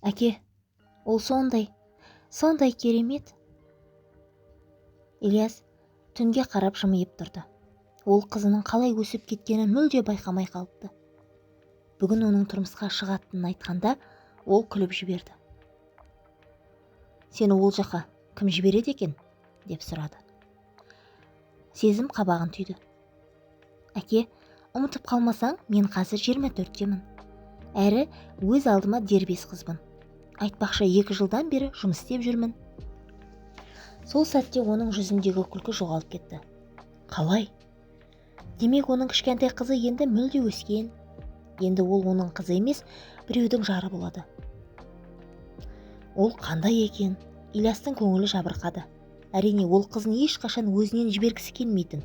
Әке, ол сондай керемет. Ильяс түнге қарап жымиып тұрды. Ол қызының қалай өсіп кеткенін мүлде байқамай қалыпты. Бүгін оның тұрмысқа шығатынын айтқанда, ол күліп жіберді. Сені ол жаққа кім жібереді екен? Деп сұрады. Сезім қабағын түйді. Әке, ұмытып қалмасаң, мен қазір 24-темін. Әрі өз алдыма дербес қызбын. Айтпақшы 2 жылдан бері жұмыс істеп жүрмін. Сол сәтте оның жүзіндегі күлкі жоғалып кетті. Қалай? Демек оның кішкентай қызы енді мүлде өскен. Енді ол оның қызы емес, біреудің жары болады. Ол қандай екен? Ильястың көңілі жабырқады. Әрине, ол қызын ешқашан өзінен жібергісі келмейтін.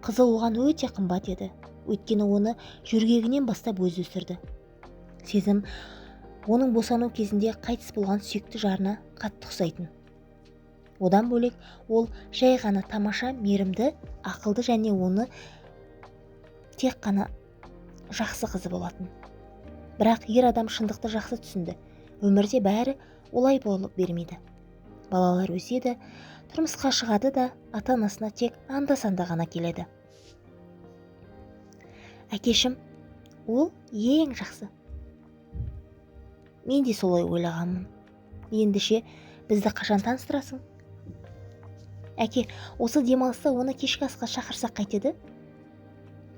Қызы оған өте қымбат еді. Өйткені оны жөргегінен бастап өзі өсірді. Сезім оның босану кезінде қайтыс болған сүйікті жарына қатты ұқсайтын. Одан бөлек ол жай ғана тамаша, мейірімді, ақылды және оны тек қана жақсы қызы болатын. Бірақ ер адам шындықты жақсы түсінді. Өмірде бәрі олай болып бермейді. Балалар өседі, тұрмысқа шығады да ата-анасына тек анда-санда ғана келеді. Әкешім, ол ең жақсы. Мен де солай ойлағанмын. Ендеше бізді қашан таныстырасың? Әке, осы демалыста оны кешкі асқа шақырсақ қайтеді?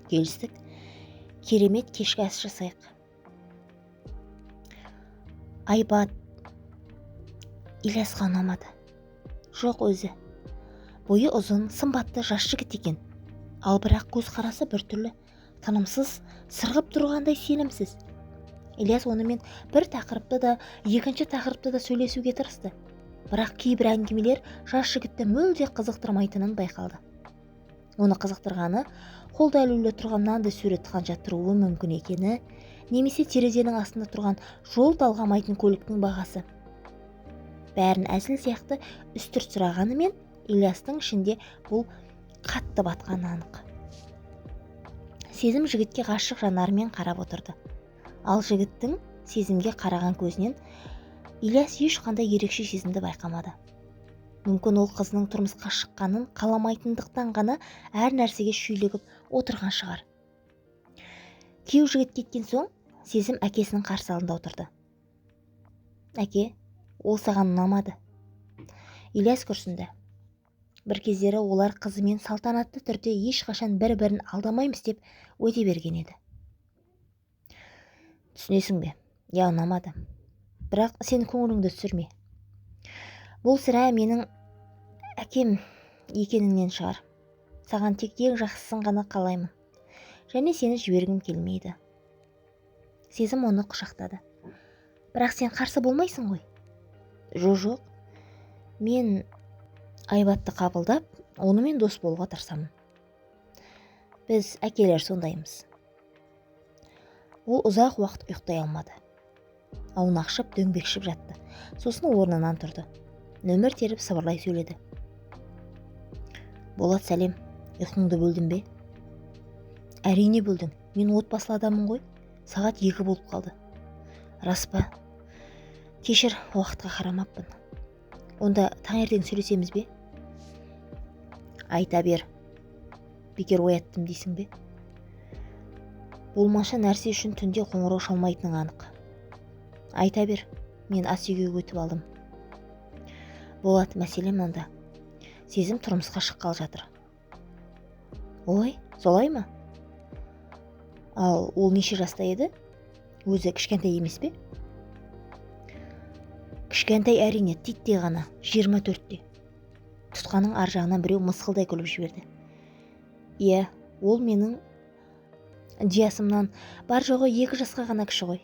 Келістік. Керемет кешкі ас жасайық. Айбат Ильясқа ұнамады. Жоқ өзі. Бойы ұзын, сымбатты жас жігіт екен. Ал бірақ көзқарасы біртүрлі, тынымсыз, сырғып тұрғандай сенімсіз. Ильяс онымен бір тақырыпты да, екінші тақырыпты да сөйлесуге тырысты. Бірақ кейбір әңгімелер жас жігітті мүлде қызықтырмайтынын байқалды. Оны қызықтырғаны қолда ілулі тұрған мынандай сурет қанша тұруы мүмкін екені, немесе терезенің астында тұрған жол талғамайтын көліктің бағасы. Бәрін әзіл сияқты үстірт сұрағанымен, Ильястың ішінде бұл қатты батқаны анық. Сезім жігітке ғашық жанарымен қарап отырды. Ал жігіттің сезімге қараған көзінен Ильяс ешқандай ерекше сезімді байқамады. Мүмкін ол қызының тұрмысқа шыққанын қаламайтындықтан ғана әр нәрсеге шүйлігіп отырған шығар. Күйеу жігіт кеткен соң, сезім әкесінің қарсы алдында отырды. Әке, ол саған ұнамады. Ильяс күрсінді. Бір кездері олар қызымен салтанатты түрде ешқашан бір-бірін алдамаймыз деп өте берген еді. Түсінесің бе? Я ұнамады. Бірақ сен көңіліңді түсірме. Бұл сірә менің әкем екеніңнен шығар. Саған тек ең жақсысын ғана қалаймын. Және сені жібергім келмейді. Сезім оны құшақтады. Бірақ сен қарсы болмайсың ғой? Жоқ. Мен Айбатты қабылдап, онымен дос болуға тырысамын. Біз әкелер сондаймыз. Ол ұзақ уақыт ұйықтай алмады. Аунақшып, дөңбекшіп жатты. Сосын орнынан тұрды. Нөмір теріп сыбырлай сөйледі. Болат, сәлем. Ұйқыңды бөлдің бе? Әрине бөлдің. Мен отбасылы адаммын ғой. Сағат 2 болып қалды. Рас па? Кешір, уақытқа қарамаппын. Онда таңертең сөйлесеміз бе? Айта бер. Бекер ояттым дейсің бе? Болмашы нәрсе үшін түнде қоңырау шалмайтының анық. Айта бер, мен ас үйге өтіп алдым. Болат, мәселе мынада. Сезім тұрмысқа шыққалы жатыр. Ой, солай ма? Ал ол неше жаста еді? Өзі кішкентай емес пе? Кішкентай әрине, титтей ғана, 24-те. Тұтқаның ар жағынан біреу мысқылдай күліп жіберді. Иә, ол менің диасымнан бар жоғы 2 жасқа ғана кіші ғой.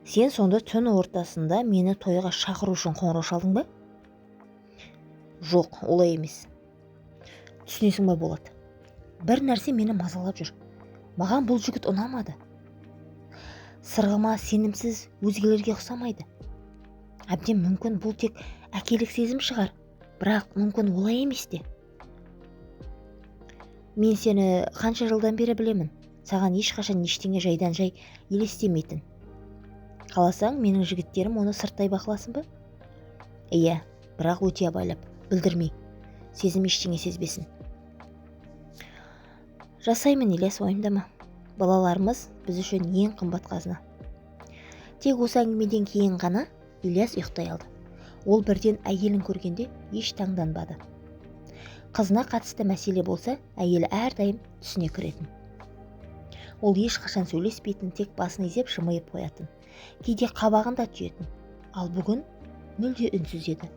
Сен сонда түн ортасында мені тойға шақыру үшін қоңырау шалдың ба? Жоқ, олай емес. Түсінесің ба, Болат? Бір нәрсе мені мазалап жүр. Маған бұл жігіт ұнамады. Сырғыма, сенімсіз, өзгелерге ұқсамайды. Әбден мүмкін бұл тек әкелік сезім шығар, бірақ мүмкін олай емес те. Мен сені қанша жылдан бері білемін. Саған ешқашан ештеңе жайдан жай елестемейтін. Қаласаң, менің жігіттерім оны сырттай бақыласын ба? Иә, бірақ өте абайлап, білдірмей. Сезім ештеңе сезбесін. Жасаймын, Ильяс, уайымдама. Балаларымыз біз үшін ең қымбат қазына. Тек осы әңгімеден кейін ғана Ильяс ұйықтай алды. Ол бірден әйелін көргенде еш таңданбады. Қызына қатысты мәселе болса, әйелі әрдайым түсіне кіретін. Ол ешқашан сөйлеспейтін, тек басын изеп жымиып қоятын. Кейде қабағын да түйетін. Ал бүгін мүлде үнсіз еді.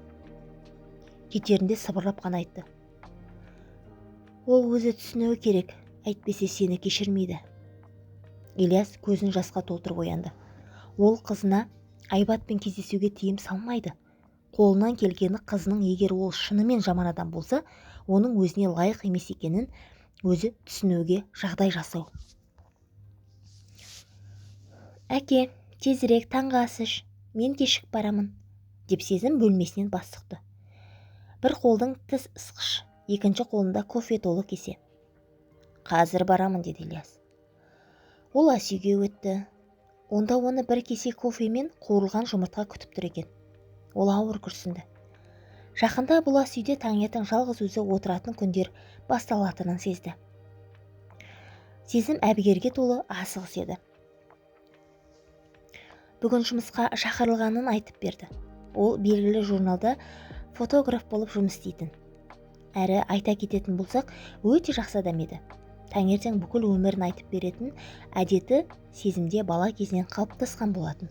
Кетерінде сыбырлап қана айтты. Ол өзі түсінуі керек, әйтпесе сені кешірмейді. Ильяс көзін жасқа толтырып оянды. Ол қызына Айбатпен кездесуге тыйым салмайды. Қолынан келгені қызының, егер ол шынымен жаман адам болса, оның өзіне лайық емес екенін өзі түсінуге жағдай жасау. Әке, тезірек таңғы ас іш, мен кешігіп барамын, деп Сезім бөлмесінен бас сұқты. Бір қолдың тіс ысқыш, екінші қолында кофе толы кесе. Қазір барамын, деді Ильяс. Ол ас үйге өтті. Онда оны бір кесе кофе мен қуырылған жұмыртқа күтіп тұр екен. Ол ауыр күрсінді. Жақында бұл ас үйде таңертең жалғыз өзі отыратын күндер басталатынын сезді. Сезім әбігерге толы асығыс еді. Бүгін жұмысқа шақырылғанын айтып берді. Ол белгілі журналда фотограф болып жұмыс істейтін. Әрі айта кететін болсақ, өте жақсы адам еді. Таңертең бүкіл өмірін айтып беретін әдеті Сезімде бала кезінен қалыптасқан болатын.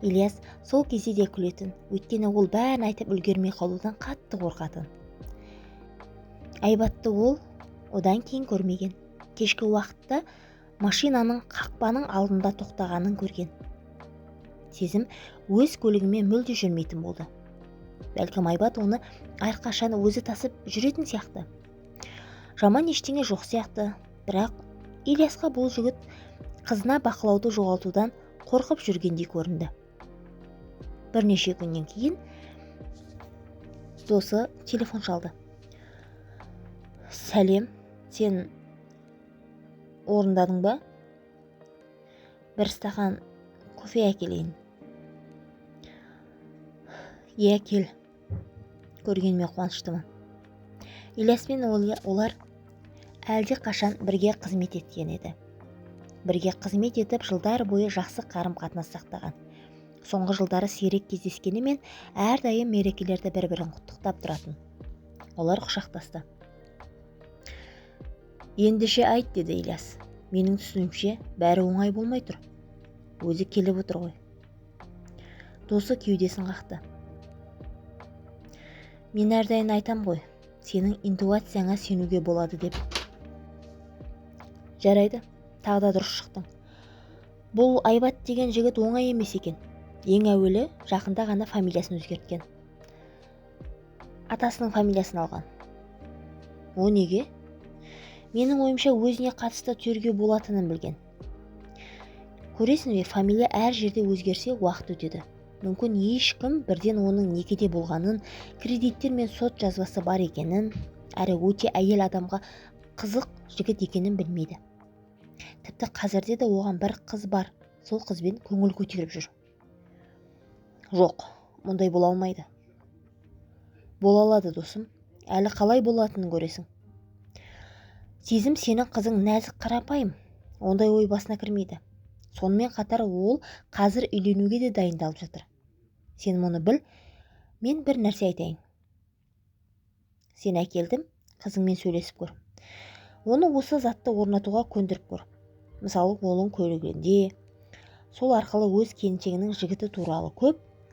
Ильяс сол кезде де күлетін, өйткені ол бәрін айтып үлгермей қалудан қатты қорқатын. Айбатты ол одан кейін көрмеген. Кешкі уақытта машинаның қақпаның алдында тоқтағанын көрген. Сезім өз көлігімен мүлде жүрмейтін болды. Бәлкім Айбат оны әрқашан өзі тасып жүретін сияқты. Жаман ештеңе жоқ сияқты, бірақ Ильясқа бұл жігіт қызына бақылауды жоғалтудан қорқып жүргендей көрінді. Бірнеше күннен кейін досы телефон шалды. Сәлем, сен орындадың ба? Бір стақан кофе әкелейін. Иә, кел. Көргеніме қуаныштымын. Ильяспен олар әлде қашан бірге қызмет еткен еді. Бірге қызмет етіп, жылдар бойы жақсы қарым-қатынас сақтаған. Соңғы жылдары сирек кездескенімен әрдайым мерекелерді бір-бірін құттықтап тұратын. Олар құшақтасты. Ендеше айт, деді Ильяс. Менің түсінімше бәрі оңай болмай тұр. Өзі келіп отыр ғой. Досы кеудесін қақты. Мен әрдайым айтам ғой, сенің интуицияңа сенуге болады деп. Жарайды, тағы да дұрыс шықтың. Бұл Айбат деген жігіт оңай емес екен. Ең әуелі жақында ғана фамилиясын өзгерткен. Атасының фамилиясын алған. О неге? Менің ойымша өзіне қатысты тергеу болатынын білген. Көресің бе, фамилия әр жерде өзгерсе уақыт өтеді. Мүмкін ешкім бірден оның некеде болғанын, кредиттер мен сот жазбасы бар екенін, әрі өте әйел адамға қызық жігіт екенін білмейді. Тіпті қазірде де оған бір қыз бар, сол қызбен көңіл көтеріп жүр. Жоқ, мұндай бола алмайды. Бола алады, досым. Әлі қалай болатынын көресің. Сезім сенің қызың нәзік қарапайым. Ондай ой басына кірмейді. Сонымен қатар ол қазір үйленуге де дайындалып жатыр. Сен мұны біл, мен бір нәрсе айтайын. Сен әкелдім, қызыңмен сөйлесіп көр. Оны осы затты орнатуға көндіріп көр. Мысалы, олың көлігінде, сол арқылы өз келіншегінің жігіті туралы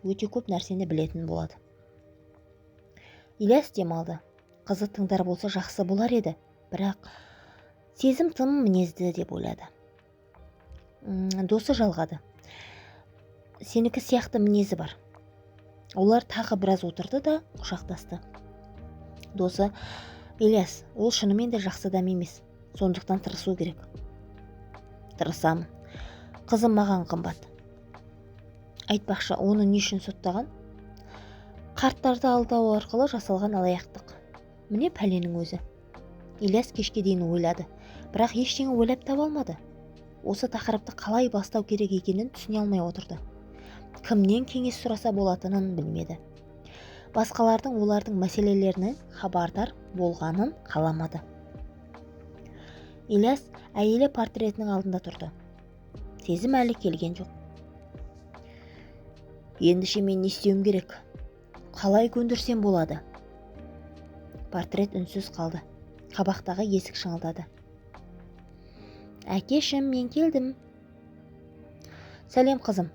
өте көп нәрсені білетін болады. Ильяс демалды. Қызы тыңдар болса жақсы болар еді, бірақ Сезім тым мінезді деп ойлады. Досы жалғады. Сенікі сияқты мінезі бар. Олар тағы біраз отырды да құшақтасты. Досы, Ильяс, ол шынымен де жақсы адам емес. Сондықтан тырысу керек. Тырысамын. Қызым маған қымбат. Айтпақшы, оны не үшін соттаған? Қарттарды алдау арқылы жасалған алаяқтық. Міне пәленің өзі. Ильяс кешке дейін ойлады, бірақ ештеңе ойлап таба алмады. осы тақырыпты қалай бастау керек екенін түсіне алмай отырды. Кімнен кеңес сұраса болатынын білмеді. Басқалардың олардың мәселелеріне хабардар болғанын қаламады. Ильяс әйелі портретінің алдында тұрды. Сезім әлі келген жоқ. Ендеше мен не істеуім керек? Қалай көндірсем болады? Портрет үнсіз қалды. Қабақтағы есік шыңылдады. Әкешім, мен келдім. Сәлем қызым.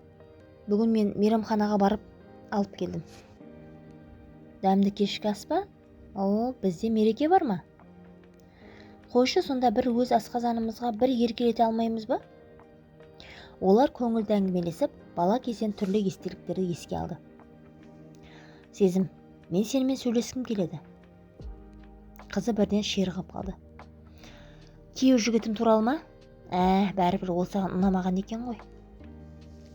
Бүгін мен мейрамханаға барып алып келдім. Дәмді кешкі ас па? Бізде мереке бар ма? Қойшы, сонда бір өз асқазанымызға бір еркелете алмаймыз ба? Олар көңілді әңгімелесіп, бала кезден түрлі естеліктерді еске алды. Сезім, мен сенімен сөйлескім келеді. Қызы бірден ширығып қалды. Күйеу жігітім туралы ма? Бәрібір ол саған ұнамаған екен ғой.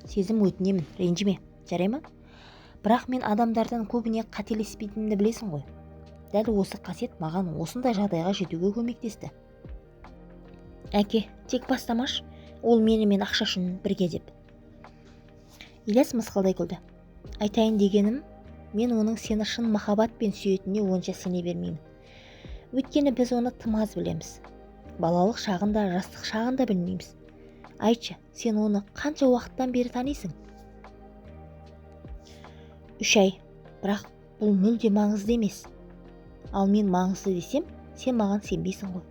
Сезім, өтінемін, ренжіме, жарай ма? Бірақ мен адамдардан көбіне қателеспейтінімді білесің ғой. Дәл осы қасиет маған осындай жағдайға жетуге көмектесті. Әке, тек бастамаш, ол менімен ақша үшін бірге деп. Ильяс мысқылдай күлді. Айтайын дегенім, мен оның сені шын махаббатпен сүйетініне онша сене бермеймін. Өйткені біз оны тым аз білеміз. Балалық шағында, жастық шағында білмейміз. Айтшы, сен оны қанша уақыттан бері танисың? 3 ай, бірақ бұл мүлде маңызды емес. Ал мен маңызды десем, сен маған сенбейсің ғой.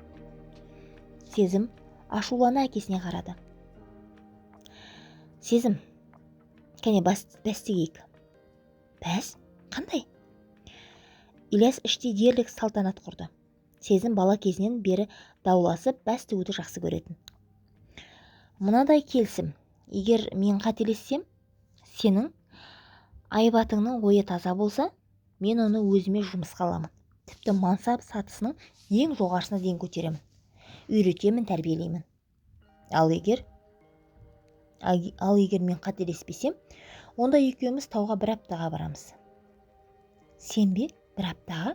Сезім ашулана әкесіне қарады. Сезім, кәне бәс тегейік. Бәс? Қандай? Ильяс іштей дерлік салтанат құрды. Сезім бала кезінен бері дауласып бәс тігуді жақсы көретін. Мынадай келісім, егер мен қателессем, сенің айбатыңның ойы таза болса, мен оны өзіме жұмысқа аламын. Тіпті мансап сатысының ең жоғарысына дейін көтеремін. Үйретемін, тәрбиелеймін. Ал егер мен қателеспесем, онда екеуміз тауға бір аптаға барамыз. Сен бе, бір аптаға?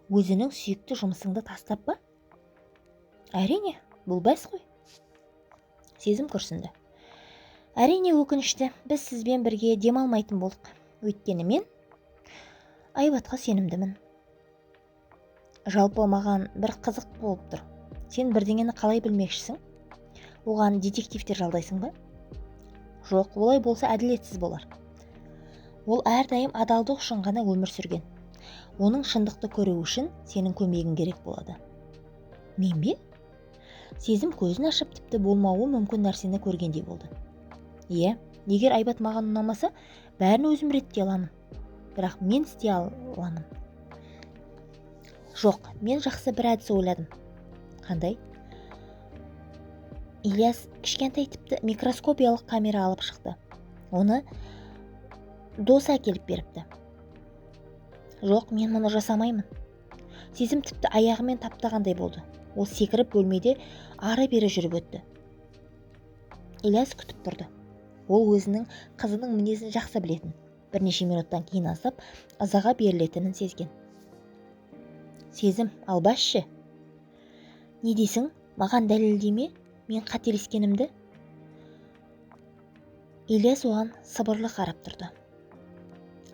Өзінің сүйікті жұмысыңды тастап ба? Әрине, бұл бәс қой. Сезім күрсінді. Әрине өкінішті, біз сізбен бірге демалмайтын болдық. Өйткені мен айбатқа сенімдімін. Жалпы маған бір қызық болып тұр. Сен бірдеңені қалай білмекшісің? Оған детективтер жалдайсың ба? Жоқ, олай болса әділетсіз болар. Ол әрдайым адалдық үшін ғана өмір сүрген. Оның шындықты көру үшін сенің көмегің керек болады. Мен бе? Сезім көзін ашып тіпті болмауы мүмкін нәрсені көргендей болды. Иә, егер айбат маған ұнамаса, бәрін өзім реттей аламын. Бірақ мен істей аламын. Жоқ, мен жақсы бір әдіс ойладым. Қандай? Ильяс кішкентай тіпті микроскопиялық камера алып шықты. Оны досы әкеліп беріпті. Жоқ, мен мұны жасамаймын. Сезім тіпті аяғымен таптағандай болды. Ол секіріп бөлмеде ары-бері жүріп өтті. Ильяс күтіп тұрды. Ол өзінің қызының мінезін жақсы білетін. Бірнеше минуттан кейін асып, ызаға берілетінін сезген. Сезім, ал басшы. Не дейсің? Маған дәлелдеме, мен қателескенімді? Ильяс оған сыбырлы қарап тұрды.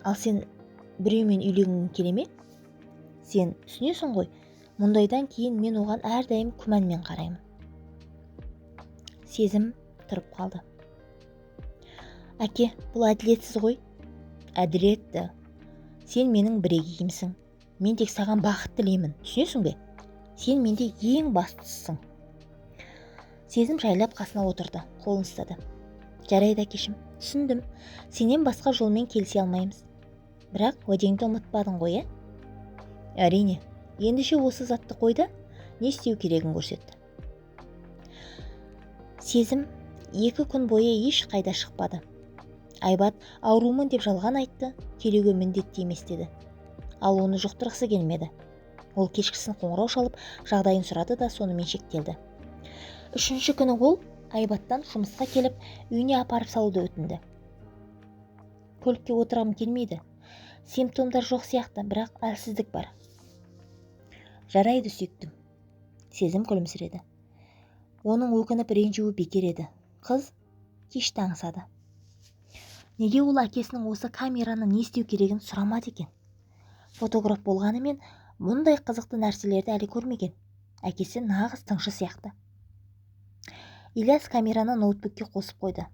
Ал сен біреумен үйленгің келе ме? Сен түсінесің ғой, мұндайдан кейін мен оған әрдайым күмәнмен қараймын. Сезім тұрып қалды. Әке, бұл әділетсіз ғой. Әділетті. Сен менің бірегейімсің. Мен тек саған бақыт тілеймін, түсінесің бе? Сен менде ең бастысың. Сезім жайлап қасына отырды, қолын ұстады. Жарайды әкешім, түсіндім. Сенен басқа жолмен келісе алмаймыз. Бірақ уәдеңді ұмытпадың ғой, Әрине, ендеше осы затты қойда, не істеу керегін көрсетті. Сезім 2 күн бойы еш қайда шықпады. Айбат аурумын деп жалған айтты, келуге міндетті емес деді. Ал оны жұқтырғысы келмеді. Ол кешкісін қоңырау шалып, жағдайын сұрады да сонымен шектелді. 3-ші күні ол Айбаттан жұмысқа келіп, үйіне апарып салуды өтінді. Көлікке отырғым келмейді. Симптомдар жоқ сияқты, бірақ әлсіздік бар. Жарайды сүйіктім. Сезім күлімсіреді. Оның өкініп ренжуі бекер еді. Қыз кешті аңсады. Неге ол әкесінің осы камераны не істеу керегін сұрамады екен? Фотограф болғанымен мұндай қызықты нәрселерді әлі көрмеген. Әкесі нағыз тыңшы сияқты. Ильяс камераны ноутбукке қосып қойды.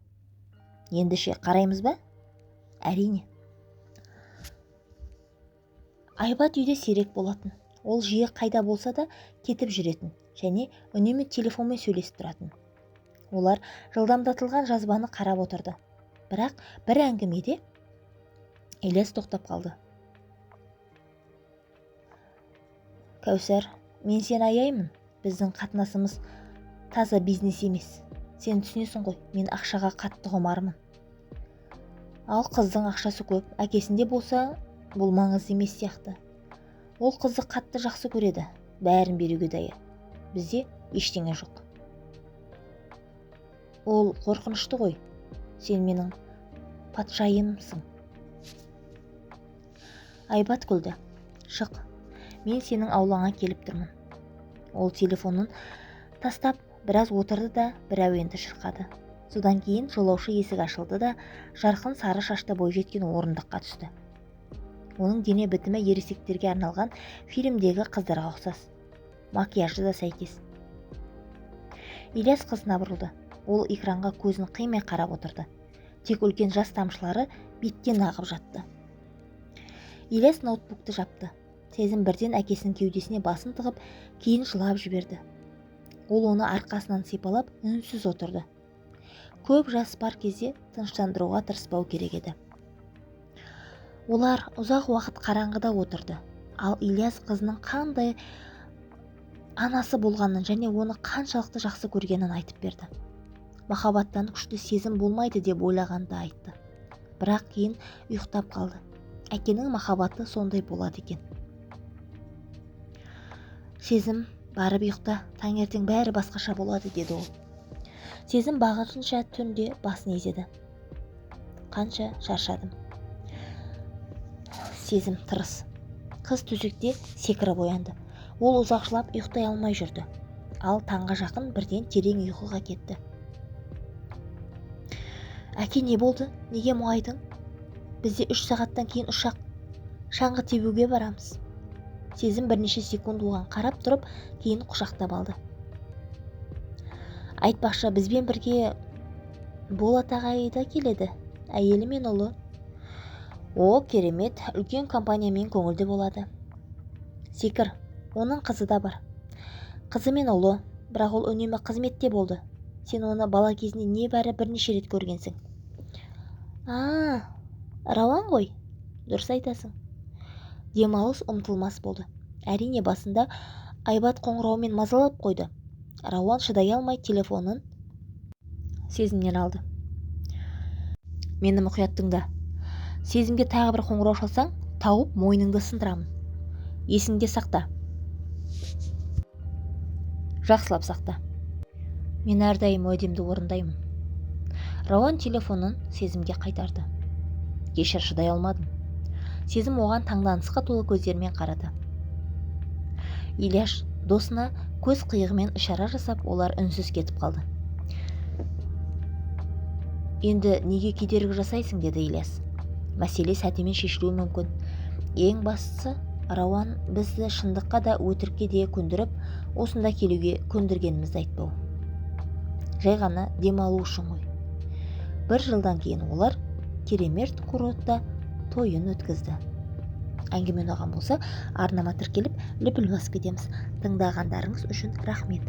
Ендеше қараймыз ба? Әрине. Айбат үйде сирек болатын. Ол жиі қайда болса да кетіп жүретін және үнемі телефонмен сөйлесіп тұратын. Олар жылдамдатылған жазбаны қарап отырды. Бірақ бір әңгімеде Ильяс тоқтап қалды. Кәусар, мен сені аяймын. Біздің қатынасымыз таза бизнес емес. Сен түсінесің ғой, мен ақшаға қатты құмармын. Ал қыздың ақшасы көп, әкесінде болса, бұл маңызды емес сияқты. Ол қызды қатты жақсы көреді, бәрін беруге дайын. Бізде ештеңе жоқ. Ол қорқынышты ғой. Сен менің патшайымсың. Айбат күлді. Шық, мен сенің аулаңа келіп тұрмын. Ол телефонын тастап біраз отырды да бір әуенді шырқады. Содан кейін жолаушы есік ашылды да жарқын сары шашты бойжеткен орындыққа түсті. Оның дене бітімі ересектерге арналған фильмдегі қыздарға ұқсас. Макияжы да сәйкес. Ильяс қызына бұрылды. Ол экранға көзін қимай қарап отырды. Тек үлкен жас тамшылары беттен ағып жатты. Ильяс ноутбукты жапты. Сезім бірден әкесінің кеудесіне басын тығып, кейін жылап жіберді. Ол оны арқасынан сипалап, үнсіз отырды. Көп жас бар кезде тыныштандыруға тырыспау керек еді. Олар ұзақ уақыт қараңғыда отырды. Ал Ильяс қызының қандай анасы болғанын және оны қаншалықты жақсы көргенін айтып берді. Махаббаттан күшті сезім болмайды деп ойлағанды айтты. Бірақ кейін ұйықтап қалды. Әкенің махаббаты сондай болады екен. Сезім, барып ұйықта, таңертең бәрі басқаша болады, деді ол. Сезім бағынышынша түнде басын изеді. Қанша шаршадым. Сезім тырыс. Қыз төсекте секіріп оянды. Ол ұзақшылап ұйықтай алмай жүрді. Ал таңға жақын бірден терең ұйқыға кетті. Әке, не болды? Неге мұңайдың? Бізде 3 сағаттан кейін ұшақ. Шаңғы тебуге барамыз. Сезім бірнеше секунд оған қарап тұрып, кейін құшақтап алды. Айтпақшы, бізбен бірге Болат ағай да келеді. Әйелі мен ұлы. О, керемет, үлкен компаниямен көңілді болады. Секір, оның қызы да бар. Қызы мен ұлы, бірақ ол үнемі қызметте болды. Сен оны бала кезінде небәрі бірнеше рет көргенсің. Рауан ғой, дұрыс айтасың. Демалыс ұмтылмас болды. Әрине басында Айбат қоңыраумен мазалап қойды. Рауан шыдай алмай телефонын Сезімнен алды. Мені мұқият тыңда. Сезімге тағы бір қоңырау шалсаң, тауып мойныңды сындырамын. Есіңде сақта. Жақсылап сақта. Мен әрдайым уәдемді орындаймын. Рауан телефонын Сезімге қайтарды. Кешір, шыдай алмадым. Сезім оған таңданысқа толы көздермен қарады. Ильяс досына көз қиығымен ишара жасап, олар үнсіз кетіп қалды. Енді неге кедергі жасайсың, деді Ильяс. Мәселе сәтімен шешілуі мүмкін. Ең бастысы, Рауан бізді шындыққа да өтірікке де көндіріп, осында келуге көндіргенімізді айтпау. Жай ғана демалу үшін ғой. 1 жылдан кейін олар керемет курортта тойын өткізді. Әңгіме ұнаған болса, арнама тіркеліп, лүпіл басып кетеміз. Тыңдағандарыңыз үшін рахмет.